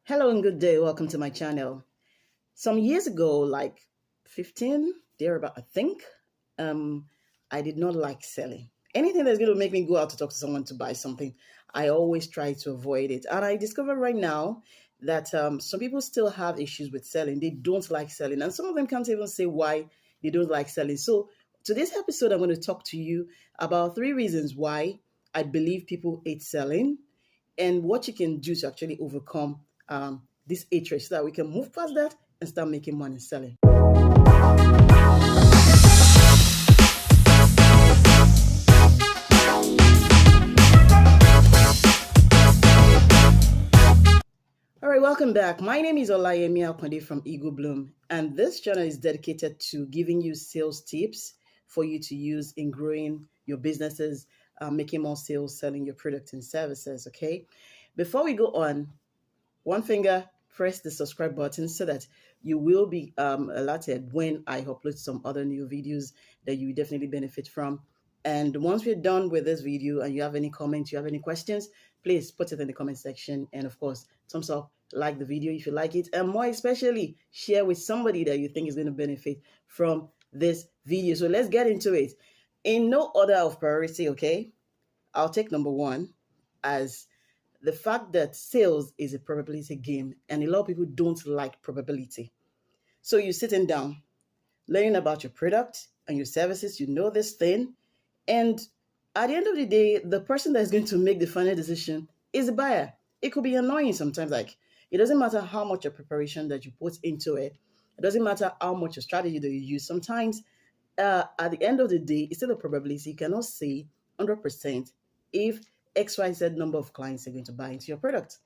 Hello and good day. Welcome to my channel. Some years ago, like 15, thereabout, I think, um, I did not like selling. Anything that's going to make me go out to talk to someone to buy something, I always try to avoid it. And I discovered right now that some people still have issues with selling. They don't like selling. And some of them can't even say why they don't like selling. So, today's episode, I'm going to talk to you about three reasons why I believe people hate selling and what you can do to actually overcome this hatred so that we can move past that and start making money selling. All right, welcome back. My name is Olayemi Akonde from Eaglebloom, and this channel is dedicated to giving you sales tips for you to use in growing your businesses, making more sales, selling your products and services. Okay, before we go on, one finger, press the subscribe button so that you will be alerted when I upload some other new videos that you definitely benefit from. And once we're done with this video and you have any comments, you have any questions, please put it in the comment section. And of course, thumbs up, like the video if you like it, and more especially, share with somebody that you think is going to benefit from this video. So let's get into it. In no order of priority, okay? I'll take number one as the fact that sales is a probability game, and a lot of people don't like probability. So you're sitting down, learning about your product and your services, you know this thing, and at the end of the day, the person that is going to make the final decision is the buyer. It could be annoying sometimes, like it doesn't matter how much of preparation that you put into it. It doesn't matter how much of strategy that you use. Sometimes, at the end of the day, it's still a probability. You cannot say 100% if XYZ number of clients are going to buy into your product.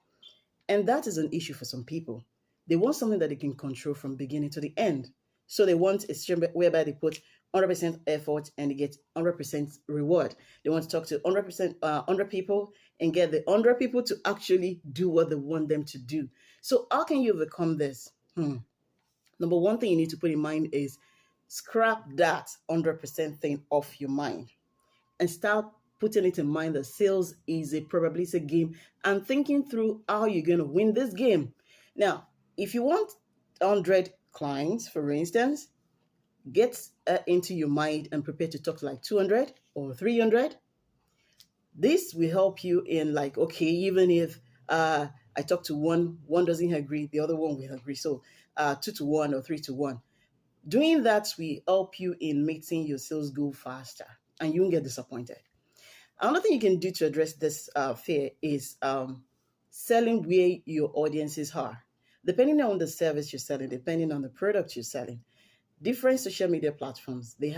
And that is an issue for some people. They want something that they can control from beginning to the end. So they want a system whereby they put 100% effort and they get 100% reward. They want to talk to 100 people and get the 100 people to actually do what they want them to do. So how can you overcome this? Number one thing you need to put in mind is scrap that 100% thing off your mind and start putting it in mind that sales is a probability game and thinking through how you're going to win this game. Now, if you want 100 clients, for instance, get into your mind and prepare to talk to like 200 or 300. This will help you in like, okay, even if I talk to one doesn't agree, the other one will agree. So 2 to 1 or 3 to 1. Doing that will help you in making your sales go faster and you won't get disappointed. Another thing you can do to address this fear is selling where your audiences are. Depending on the service you're selling, depending on the product you're selling, different social media platforms, they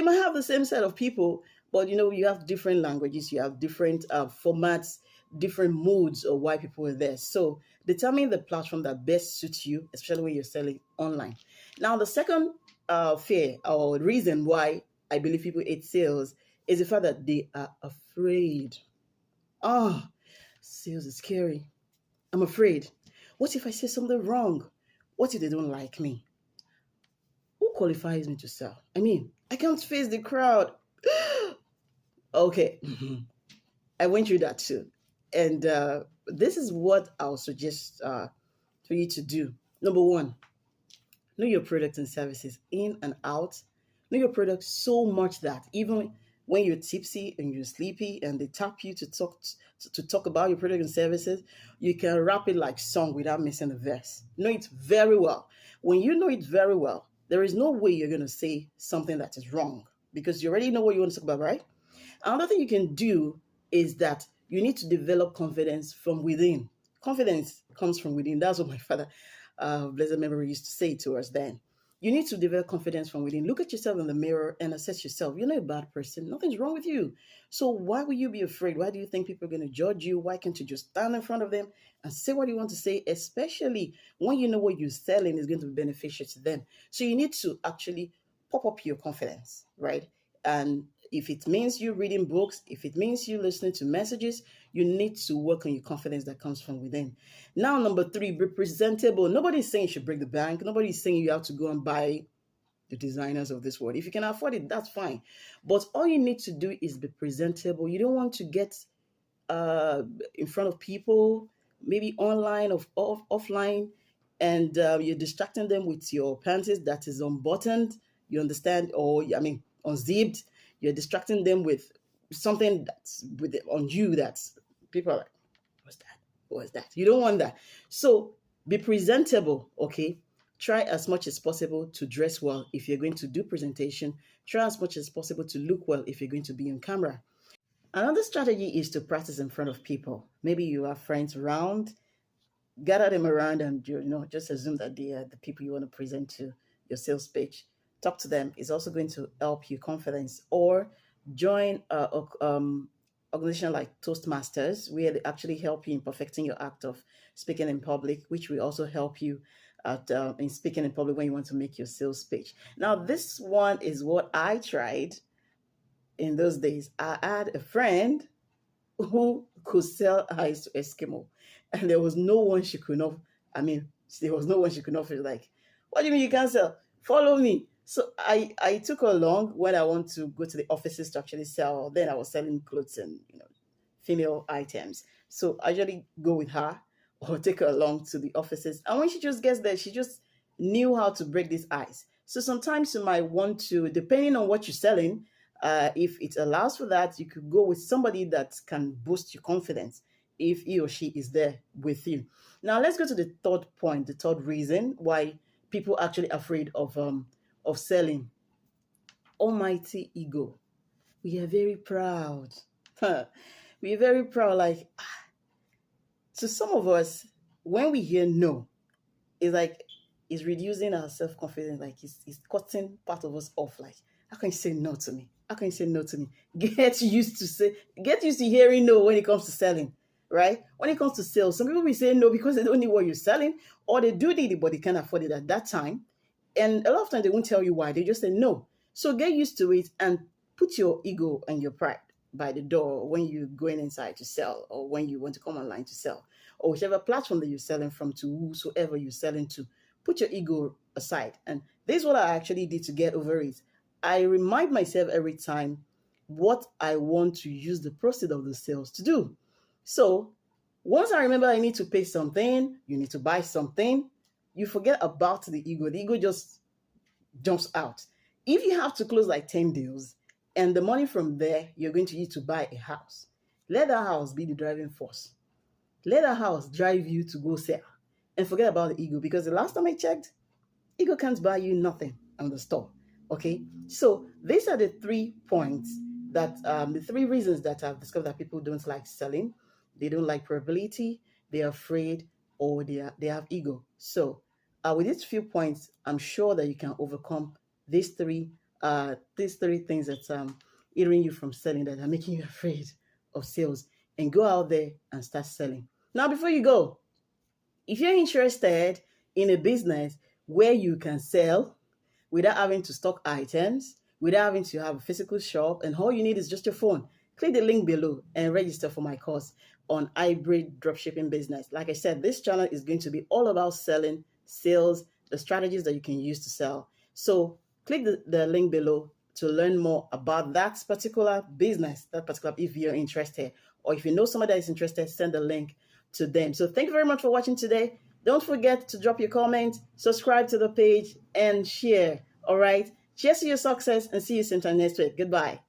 might have the same set of people, but you have different languages, you have different formats, different moods of why people are there. So determine the platform that best suits you, especially when you're selling online. Now, the second fear or reason why I believe people hate sales is the fact that they are afraid. Oh, sales is scary. I'm afraid. What if I say something wrong? What if they don't like me? Who qualifies me to sell? I mean, I can't face the crowd. Okay, I went through that too. And this is what I'll suggest for you to do. Number one, know your products and services in and out. Know your product so much that even when you're tipsy and you're sleepy and they tap you to talk about your product and services, you can rap it like song without missing a verse. Know it very well. When you know it very well, there is no way you're going to say something that is wrong because you already know what you want to talk about, right? Another thing you can do is that you need to develop confidence from within. Confidence comes from within. That's what my father, blessed memory, used to say to us then. You need to develop confidence from within. Look at yourself in the mirror and assess yourself. You're not a bad person. Nothing's wrong with you. So why would you be afraid? Why do you think people are going to judge you? Why can't you just stand in front of them and say what you want to say, especially when you know what you're selling is going to be beneficial to them? So you need to actually pop up your confidence, right? And if it means you reading books, if it means you listening to messages, you need to work on your confidence that comes from within. Now, number three, be presentable. Nobody's saying you should break the bank. Nobody's saying you have to go and buy the designers of this world. If you can afford it, that's fine. But all you need to do is be presentable. You don't want to get in front of people maybe online or offline, and you're distracting them with your panties that is unbuttoned, you understand, or I mean unzipped. You're distracting them with something that's with on you that's people are like, what's that? What's that? You don't want that. So be presentable, okay? Try as much as possible to dress well if you're going to do presentation. Try as much as possible to look well if you're going to be on camera. Another strategy is to practice in front of people. Maybe you have friends around, gather them around, and just assume that they are the people you want to present to your sales page. Talk to them. It's also going to help you confidence. Or join organization like Toastmasters, where they actually help you in perfecting your act of speaking in public, which will also help you in speaking in public when you want to make your sales page. Now, this one is what I tried in those days. I had a friend who could sell ice to Eskimo. And there was no one she could not, I mean, there was no one she could not feel like, what do you mean you can't sell? Follow me. So I took her along when I want to go to the offices to actually sell. Then I was selling clothes and, female items. So I usually go with her or take her along to the offices. And when she just gets there, she just knew how to break this ice. So sometimes you might want to, depending on what you're selling, if it allows for that, you could go with somebody that can boost your confidence if he or she is there with you. Now let's go to the third point, the third reason why people are actually afraid of selling. Almighty ego. We are very proud. We are very proud. Like, to some of us, when we hear no, it's like it's reducing our self-confidence. Like it's cutting part of us off. Like, how can you say no to me? How can you say no to me? Get used to hearing no when it comes to selling, right? When it comes to sales, some people will say no because they don't need what you're selling, or they do need it, but they can't afford it at that time. And a lot of times they won't tell you why. They just say no. So get used to it and put your ego and your pride by the door when you're going inside to sell, or when you want to come online to sell, or whichever platform that you're selling from, to whosoever you're selling to. Put your ego aside. And this is what I actually did to get over it. I remind myself every time what I want to use the proceeds of the sales to do. So once I remember I need to pay something, you need to buy something, you forget about the ego. The ego just jumps out. If you have to close like 10 deals and the money from there you're going to use to buy a house, let that house be the driving force. Let that house drive you to go sell, and forget about the ego, because the last time I checked, ego can't buy you nothing on the store. Okay, so these are the 3 points that the 3 reasons that I've discovered that people don't like selling. They don't like probability, they're afraid, or they have ego. So with these few points, I'm sure that you can overcome these three things that hindering you from selling, that are making you afraid of sales, and go out there and start selling. Now, before you go, if you're interested in a business where you can sell without having to stock items, without having to have a physical shop, and all you need is just your phone, click the link below and register for my course on hybrid dropshipping business. Like I said, this channel is going to be all about selling, sales, the strategies that you can use to sell. So click the link below to learn more about that particular business, if you're interested. Or if you know somebody that is interested, send the link to them. So thank you very much for watching today. Don't forget to drop your comment, subscribe to the page, and share. All right. Cheers to your success, and see you sometime next week. Goodbye.